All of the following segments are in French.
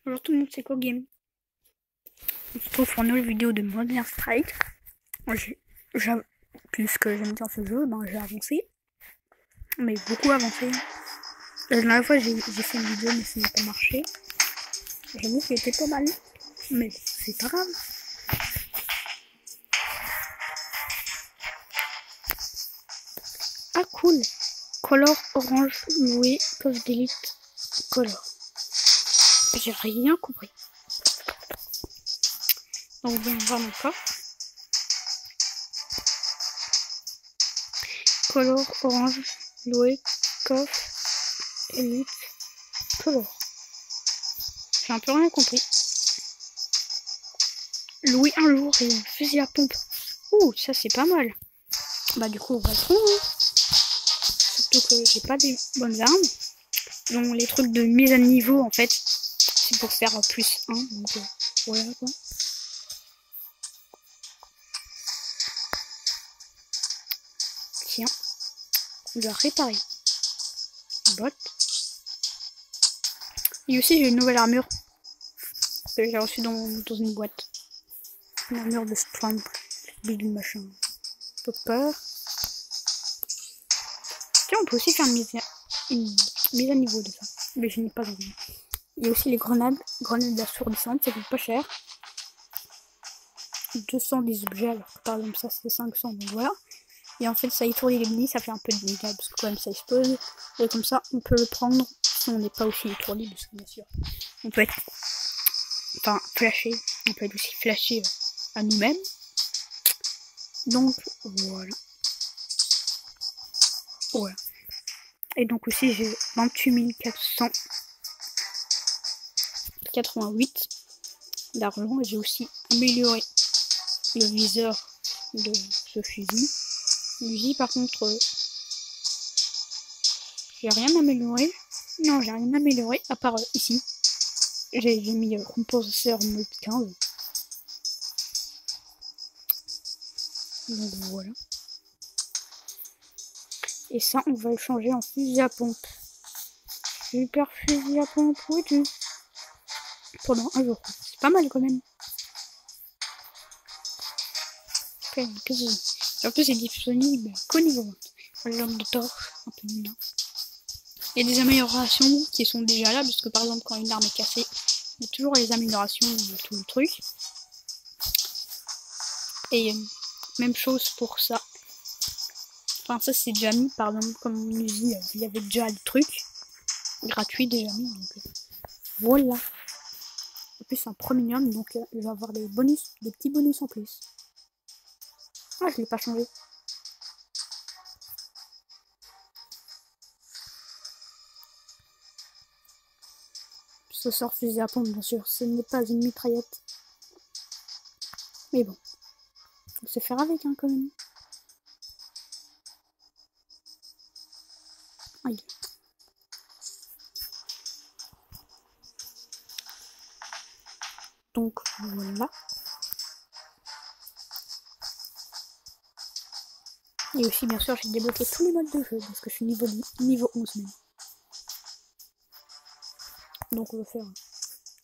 Bonjour tout le monde, c'est Kogame. On se retrouve pour une nouvelle vidéo de Modern Strike. Puisque j'aime bien ce jeu, j'ai avancé. Mais beaucoup avancé. La dernière fois j'ai fait une vidéo mais ça n'a pas marché. J'avoue qu'elle était pas mal. Mais c'est pas grave. Ah cool. Color orange loué Call of Delete Color. J'ai rien compris. Donc on va voir mon coffre. Color orange loué coffre Elite Color. J'ai un peu rien compris. Louer un jour et un fusil à pompe. Ouh, ça c'est pas mal. Bah du coup on va le prendre. Surtout que j'ai pas des bonnes armes. Donc les trucs de mise à niveau en fait, c'est pour faire plus 1. Donc voilà quoi. Tiens, on doit réparer. Bot. Et aussi j'ai une nouvelle armure que j'ai reçue dans une boîte. Une armure de Strand. Big machin. Popper. Tiens, on peut aussi faire une mise à niveau de ça. Mais je n'ai pas envie. Il y a aussi les grenades assourdissantes, ça coûte pas cher. 210 objets, alors que par exemple ça c'est 500, donc voilà. Et en fait ça étourdit l'ennemi, ça fait un peu de dégâts, parce que quand même ça explose. Et comme ça on peut le prendre si on n'est pas aussi étourdi, parce que bien sûr on peut être... Enfin, flashé, on peut être aussi flashé à nous-mêmes. Donc voilà. Voilà. Et donc aussi j'ai 28 488 d'argent. J'ai aussi amélioré le viseur de ce fusil. Le fusil par contre, j'ai rien amélioré. Non, j'ai rien amélioré à part ici. J'ai mis compositeur mode 15. Donc voilà. Et ça, on va le changer en fusil à pompe. Super fusil à pompe, oui tu. Pendant un jour. C'est pas mal quand même. Et en plus, c'est disponible qu'au niveau 20. L'homme de torche, un peu nul. Il y a des améliorations qui sont déjà là, parce que par exemple, quand une arme est cassée, il y a toujours les améliorations de tout le truc. Et même chose pour ça. Enfin, ça c'est déjà mis, par exemple, comme on nous dit, il y avait déjà le truc gratuit déjà mis. Donc voilà. En plus, c'est un premium, donc il va avoir des bonus, des petits bonus en plus. Ah, je l'ai pas changé. Ce sort fusil à pompe, bien sûr. Ce n'est pas une mitraillette. Mais bon. Faut se faire avec, hein, quand même. Aïe. Donc, voilà. Et aussi, bien sûr, j'ai débloqué tous les modes de jeu, parce que je suis niveau 11 même. Donc, on va faire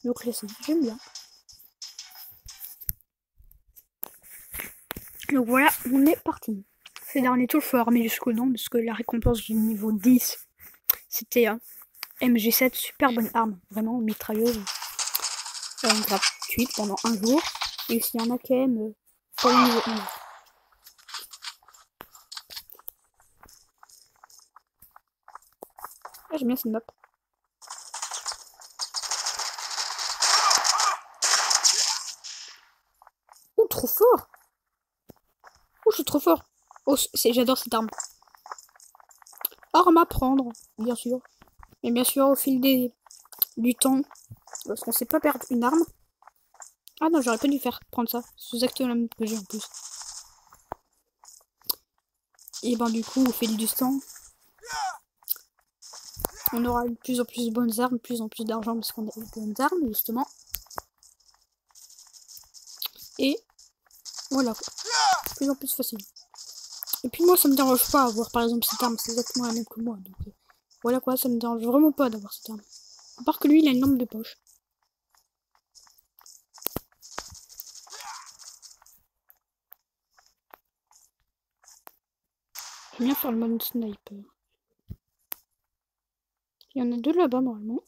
le classique. J'aime bien. Donc voilà, on est parti. Ces derniers tours, il faut armer jusqu'au nom, parce que la récompense du niveau 10, c'était un MG7, super bonne arme. Vraiment, mitrailleuse. Gratuite pendant un jour. Et aussi, il y en a qui aiment pour le niveau 11. Ah, j'aime bien cette map. Oh, trop fort! Oh, je suis trop fort! Oh, j'adore cette arme. Arme à prendre, bien sûr. Et bien sûr, au fil du temps, parce qu'on sait pas perdre une arme. Ah non, j'aurais pas dû faire prendre ça. C'est exactement la même que j'ai en plus. Et ben du coup, au fil du temps, on aura de plus en plus de bonnes armes, de plus en plus d'argent parce qu'on a de bonnes armes, justement. Et voilà, de plus en plus facile. Et puis moi, ça me dérange pas d'avoir par exemple cette arme, c'est exactement la même que moi. Donc voilà quoi, ça me dérange vraiment pas d'avoir cette arme. À part que lui, il a une lampe de poche. J'aime bien faire le mode sniper. Il y en a deux là-bas, normalement.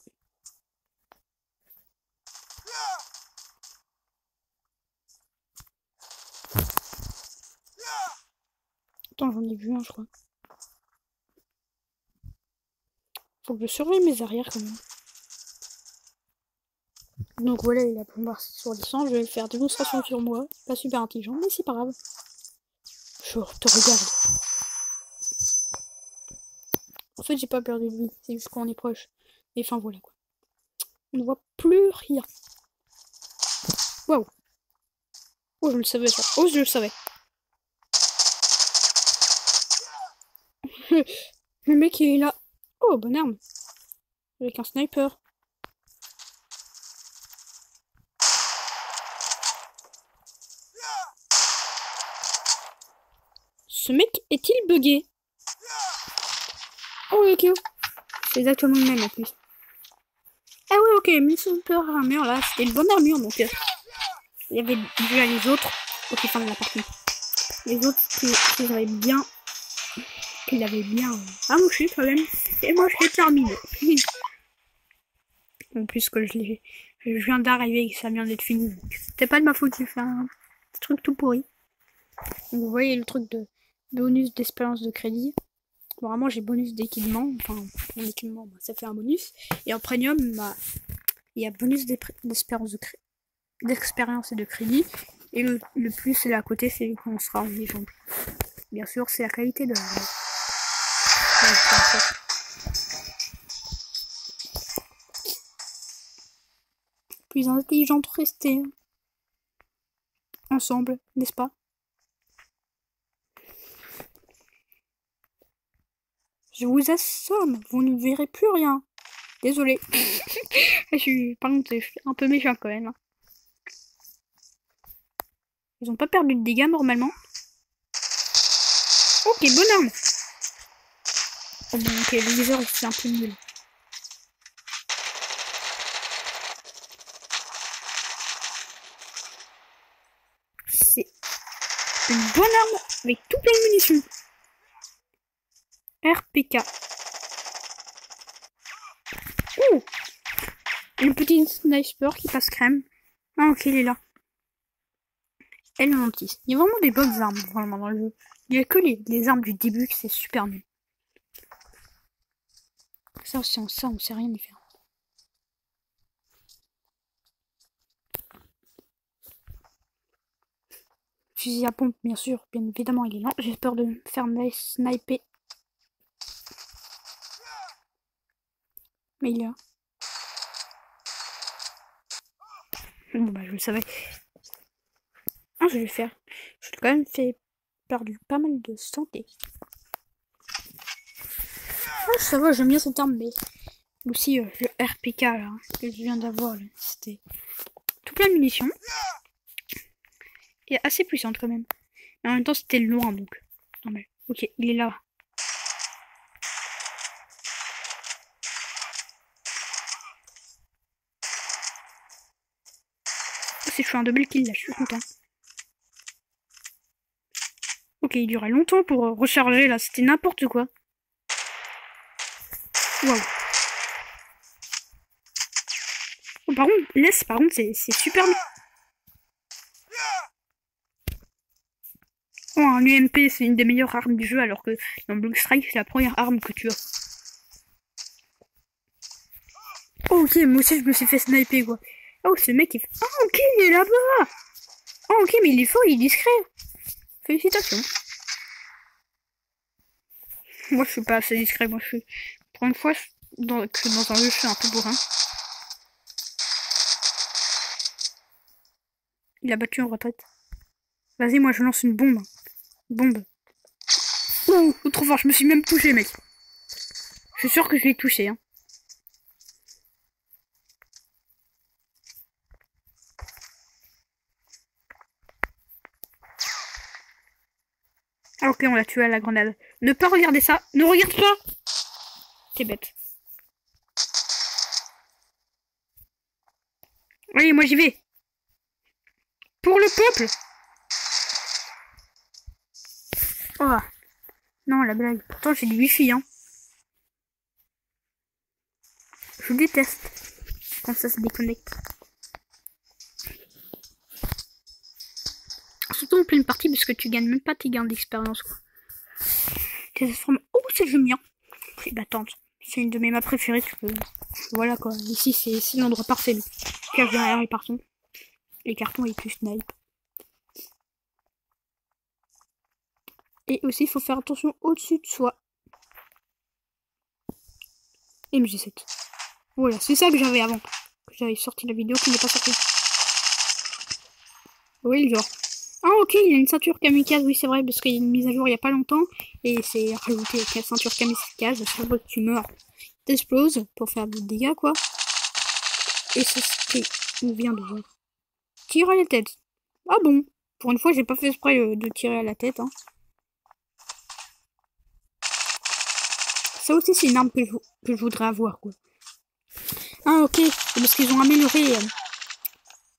Attends, j'en ai vu un, je crois. Faut que je surveille mes arrières, quand même. Donc voilà, il a pu voir sur les 100. Je vais faire démonstration sur moi. Pas super intelligent, mais c'est pas grave. Je te regarde. En fait, j'ai pas peur de lui. C'est juste qu'on est proche. Et enfin, voilà, quoi. On ne voit plus rien. Waouh. Oh, je le savais, ça. Oh, je le savais. Le mec, il est là. Oh, bonne arme. Avec un sniper. Ce mec est-il bugué? Oh, ok. C'est exactement le même en plus. Ah ouais, ok, 1000 super armure là, c'était une bonne armure donc. Il y avait déjà les autres. Ok, fin de la partie. Les autres qui avaient bien. Qu'il avait bien amouché quand même. Et moi je l'ai terminé. En plus que je viens d'arriver et que ça vient d'être fini. C'était pas de ma faute, j'ai fait un truc tout pourri. Donc vous voyez le truc de bonus d'espérance de crédit. Bon, vraiment j'ai bonus d'équipement. Enfin, mon équipement, bah, ça fait un bonus. Et en premium, bah, il y a bonus d'espérance d'expérience et de crédit. Et le plus c'est à côté, c'est quand on sera en légende. Bien sûr, c'est la qualité de l'arme. Plus intelligente rester ensemble, n'est-ce pas? Je vous assomme, vous ne verrez plus rien. Désolé. Par contre, je suis un peu méchant quand même. Ils ont pas perdu de dégâts normalement. Ok, bonne arme. Oh bon, ok, le laser c'est un peu nul. C'est une bonne arme avec toutes les munitions. RPK. Oh, une petite sniper qui passe crème. Ah ok, il est là. Elle est lentille. Il y a vraiment des bonnes armes vraiment dans le jeu. Il n'y a que les armes du début que c'est super nul. Ça, on sait rien y faire. Fusil à pompe, bien sûr, bien évidemment, il est lent. J'ai peur de me faire sniper. Mais il est là. Bon, bah, je le savais. Ah, je vais le faire. Je l'ai quand même fait perdu pas mal de santé. Ah, ça va, j'aime bien cette arme, mais aussi le RPK là, que je viens d'avoir, c'était tout plein de munitions. Et assez puissante quand même. Mais en même temps, c'était loin donc. Non, mais, ok, il est là. Si je fais un double kill là, je suis content. Ok, il durait longtemps pour recharger là, c'était n'importe quoi. Waouh. Oh, par contre, c'est super bien. Oh, un UMP, c'est une des meilleures armes du jeu, alors que dans Blue Strike, c'est la première arme que tu as. Oh, ok, moi aussi, je me suis fait sniper, quoi. Oh, ce mec, il fait... Oh, ok, il est là-bas. Oh, ok, mais il est fort, il est discret. Félicitations. Moi, je suis pas assez discret, moi, je suis... Pour une fois, dans un jeu, je suis un peu bourrin. Il a battu en retraite. Vas-y, moi, je lance une bombe. Bombe. Oh, trop fort, je me suis même touché, mec. Je suis sûr que je l'ai touché, hein. Ah, ok, on l'a tué à la grenade. Ne pas regarder ça. Ne regarde pas. T'es bête. Allez, moi j'y vais. Pour le peuple. Oh. Non, la blague. Pourtant, j'ai du wifi, hein. Je déteste quand ça se déconnecte. Surtout en pleine partie parce que tu gagnes même pas tes gains d'expérience, quoi. Oh, c'est Julien. Et bah, tente. C'est une de mes maps préférées. Voilà, quoi. Ici, c'est l'endroit parfait. Cache derrière les cartons. Les cartons et tu snipe. Et aussi, il faut faire attention au-dessus de soi. MG7. Voilà, c'est ça que j'avais avant. Que j'avais sorti la vidéo qui n'est pas sortie. Oui, genre. Ah, ok, il y a une ceinture kamikaze. Oui, c'est vrai, parce qu'il y a une mise à jour il n'y a pas longtemps. Et c'est rajouté avec la ceinture kamikaze. À chaque fois que tu meurs, t'exploses pour faire des dégâts, quoi. Et c'est ce qu'on vient de voir. Tire à la tête. Ah bon. Pour une fois, j'ai pas fait exprès de tirer à la tête, hein. Ça aussi, c'est une arme que je voudrais avoir, quoi. Ah, ok. C'est parce qu'ils ont amélioré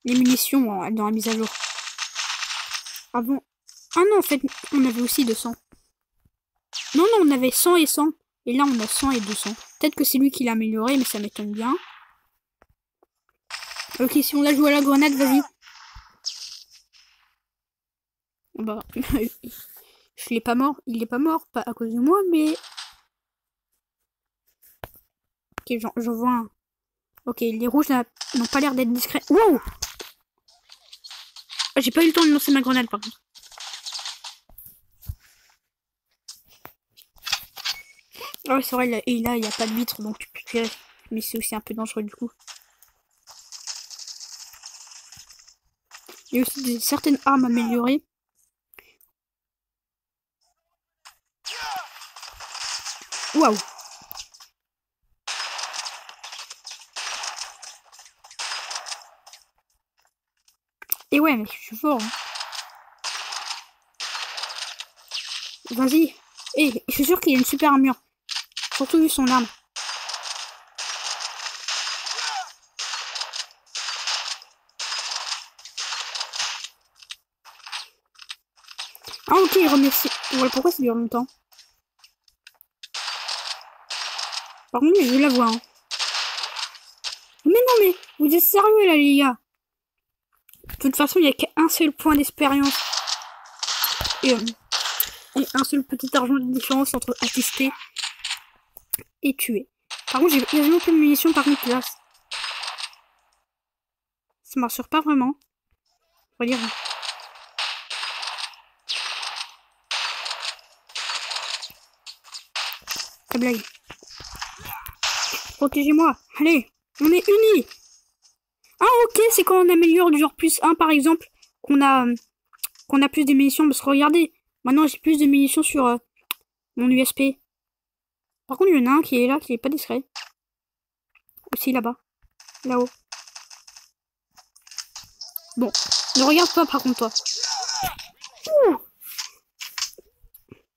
les munitions dans la mise à jour. Avant. Ah non, en fait, on avait aussi 200. Non, on avait 100 et 100. Et là, on a 100 et 200. Peut-être que c'est lui qui l'a amélioré, mais ça m'étonne bien. Ok, si on la joue à la grenade, vas-y. Bah, je l'ai pas mort. Il est pas mort, pas à cause de moi, mais... Ok, j'en vois un. Ok, les rouges n'ont pas l'air d'être discrets. Wow! J'ai pas eu le temps de lancer ma grenade, par contre. Ah ouais, c'est vrai, et là, il n'y a pas de vitre, donc tu peux tirer. Mais c'est aussi un peu dangereux, du coup. Il y a aussi certaines armes améliorées. Waouh! Et ouais, mais je suis fort. Hein. Vas-y. Et je suis sûr qu'il y a une super armure. Surtout vu son arme. Ah ok, il remercie. Voilà pourquoi ça dure longtemps. Par contre, je la vois. Hein. Mais non, mais vous êtes sérieux là, les gars? De toute façon, il n'y a qu'un seul point d'expérience. Et un seul petit argent de différence entre assister et tuer. Par contre, j'ai quasiment plein de munitions, par contre, là. Ça m'assure pas vraiment. On va dire. La blague. Protégez-moi. Allez, on est unis. Ah ok, c'est quand on améliore du genre plus 1 par exemple, qu'on a plus de munitions. Parce que regardez, maintenant j'ai plus de munitions sur mon USP. Par contre, il y en a un qui est là, qui est pas discret. Aussi là-bas. Là-haut. Bon, ne regarde pas par contre toi. Ouh.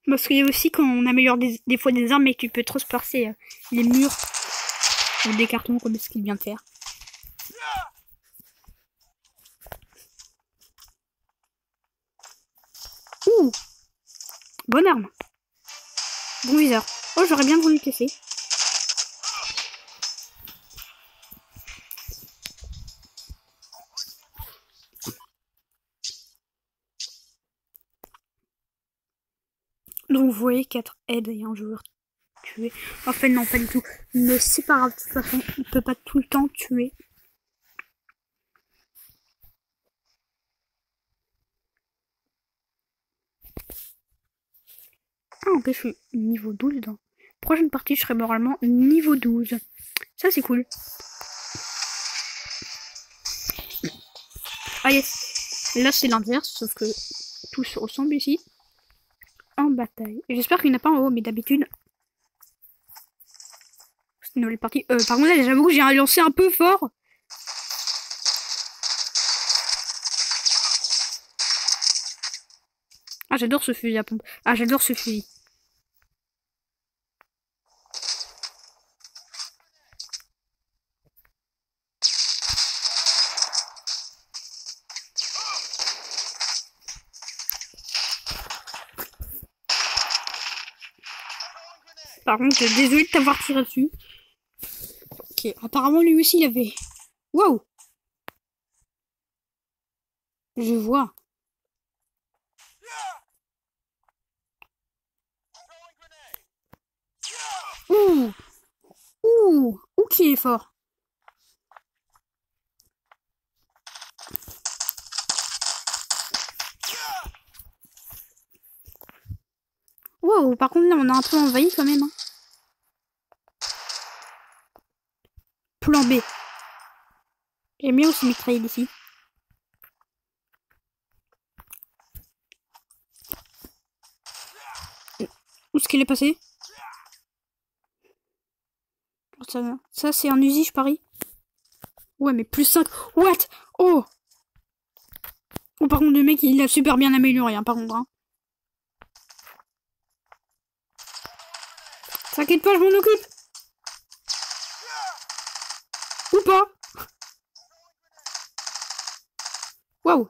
Parce qu'il y a aussi quand on améliore des fois des armes et que tu peux transpercer les murs ou des cartons comme ce qu'il vient de faire. Ouh. Bonne arme. Bon viseur. Oh, j'aurais bien voulu tester. Donc vous voyez 4 aides et un joueur tué. En fait non, pas du tout. Mais c'est pas grave, de toute façon, on peut pas tout le temps tuer. Ah ok, je suis niveau 12 dans... Prochaine partie, je serai moralement niveau 12. Ça c'est cool. Ah yes. Là c'est l'inverse, sauf que tout se ressemble ici. En bataille. J'espère qu'il n'y en a pas en haut, mais d'habitude... C'est une nouvelle partie. Par contre là, j'avoue que j'ai lancé un peu fort. Ah, j'adore ce fusil à pompe. Ah, j'adore ce fusil. Par contre, désolé de t'avoir tiré dessus. Ok, apparemment lui aussi il avait... Waouh! Je vois. Ouh! Ouh! Ouh qui est fort. Wow, par contre là on a un peu envahi quand même. Hein. Plan B. J'aime bien aussi mitrailler d'ici. Où est-ce qu'il est passé? Ça c'est un Uzi, je parie. Ouais, mais plus 5. What? Oh! Oh, par contre, le mec, il a super bien amélioré, hein, par contre. Hein. T'inquiète pas, je m'en occupe. Ou pas? Waouh!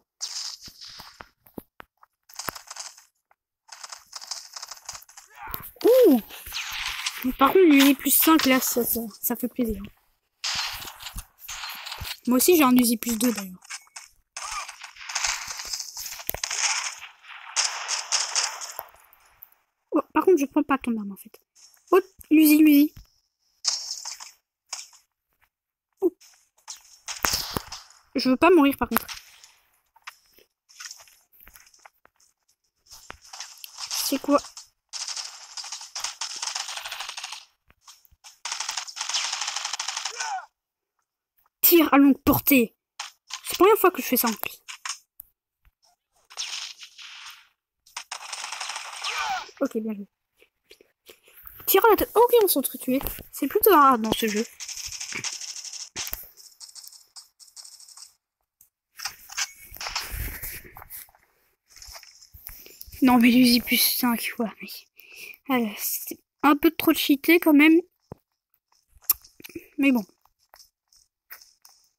Ouh! Par contre, lui, il est plus 5, là, ça fait plaisir. Moi aussi, j'ai un Uzi plus 2, d'ailleurs. Oh, par contre, je prends pas ton arme, en fait. Oh, Uzi. Oh. Je veux pas mourir, par contre. C'est quoi? Tir à longue portée. C'est la première fois que je fais ça en plus. Ok, bien joué. Tir à la tête. Ok, on s'entretue. C'est plutôt rare dans ce jeu. Non, mais l'Uzi plus 5, ouais. Mais... c'est un peu trop cheaté quand même. Mais bon.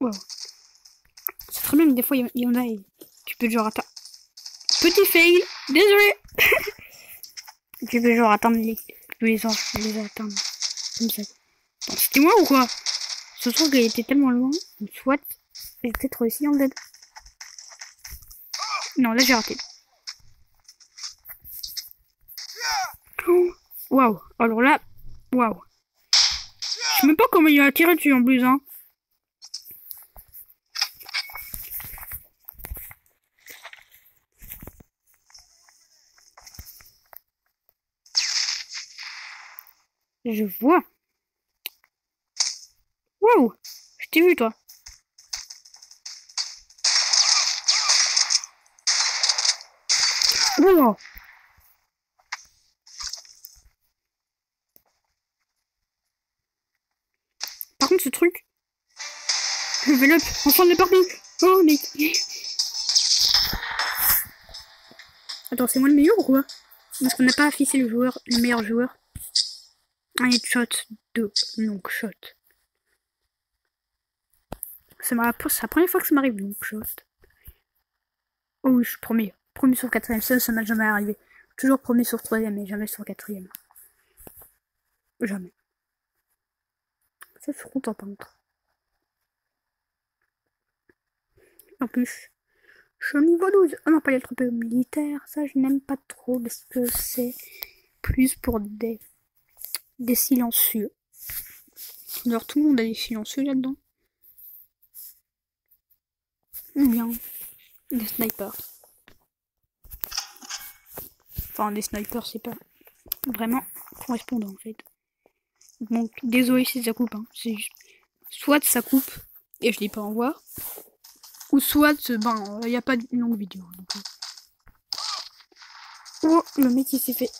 Wow. C'est très bien que des fois, il y en a et tu peux genre attendre. Petit fail, désolé. Tu peux genre attendre les attendre. Comme ça. Bon, c'était moi ou quoi? Ce truc, il était tellement loin. Soit, j'ai peut-être réussi en dead. Non, là, j'ai raté. Waouh. Alors là, waouh. Je sais même pas comment il a tiré dessus en plus, hein. Je vois. Waouh. Je t'ai vu, toi. Wow. Par contre, ce truc. Level up. Enfin, on est parti. Oh, mais. Attends, c'est moi le meilleur ou quoi? Parce qu'on n'a pas affiché le meilleur joueur. Un headshot de long shot. C'est la première fois que ça m'arrive, long shot. Oh oui, je suis premier. Premier sur quatrième, ça m'est jamais arrivé. Toujours premier sur troisième, mais jamais sur quatrième. Jamais. Ça, je suis content par contre. En plus, je suis au niveau 12. Oh non, pas les troupes militaires. Ça, je n'aime pas trop parce que c'est plus pour des silencieux. Alors, tout le monde a des silencieux là-dedans. Ou bien des snipers. Enfin, des snipers, c'est pas vraiment correspondant en fait. Donc, désolé si ça coupe. Hein. C'est juste... Soit ça coupe et je dis pas au revoir. Ou soit, ben, il n'y a pas de longue vidéo. Donc, oh, le mec il s'est fait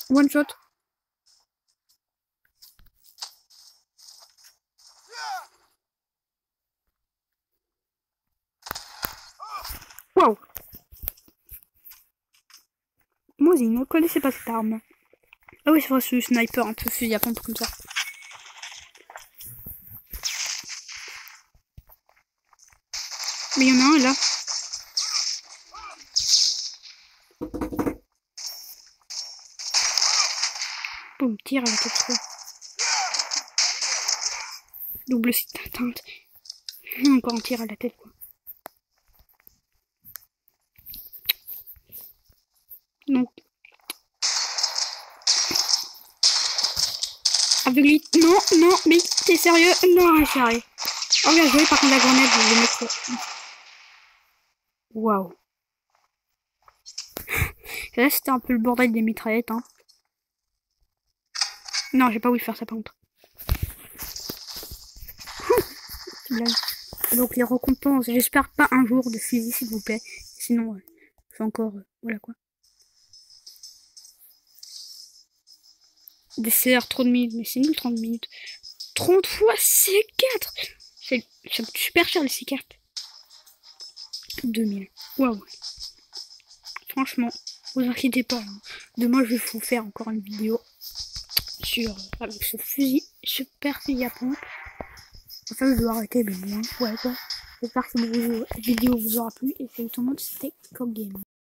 one shot. Wow. Moi, je ne connaissais pas cette arme. Ah oui, c'est vrai, c'est le sniper, un peu fusil à pompe comme ça. Mais il y en a un là. Boum. tir à la tête, quoi. Double site atteinte. Encore un tir à la tête, quoi. Donc. Aveuglé. Non, non, mais t'es sérieux? Non, sérieux. Oh, bien joué, par contre, la grenade, je vais mettre. Waouh. Là, c'était un peu le bordel des mitraillettes, hein. Non, j'ai pas voulu faire ça, par contre. Donc, les récompenses, j'espère pas un jour de fusil, s'il vous plaît. Sinon, c'est encore. Voilà, quoi. DCR, 30 minutes, mais c'est nul, 30 minutes. 30 fois C4. Ça coûte super cher, les C4. 2000. Waouh. Franchement, vous inquiétez pas. Hein. Demain, je vais vous faire encore une vidéo sur avec ce fusil, super fusil à pompe. Enfin, je dois arrêter, mais bon, ouais, quoi. J'espère que cette vidéo vous aura plu. Et salut tout le monde, c'était Cogame.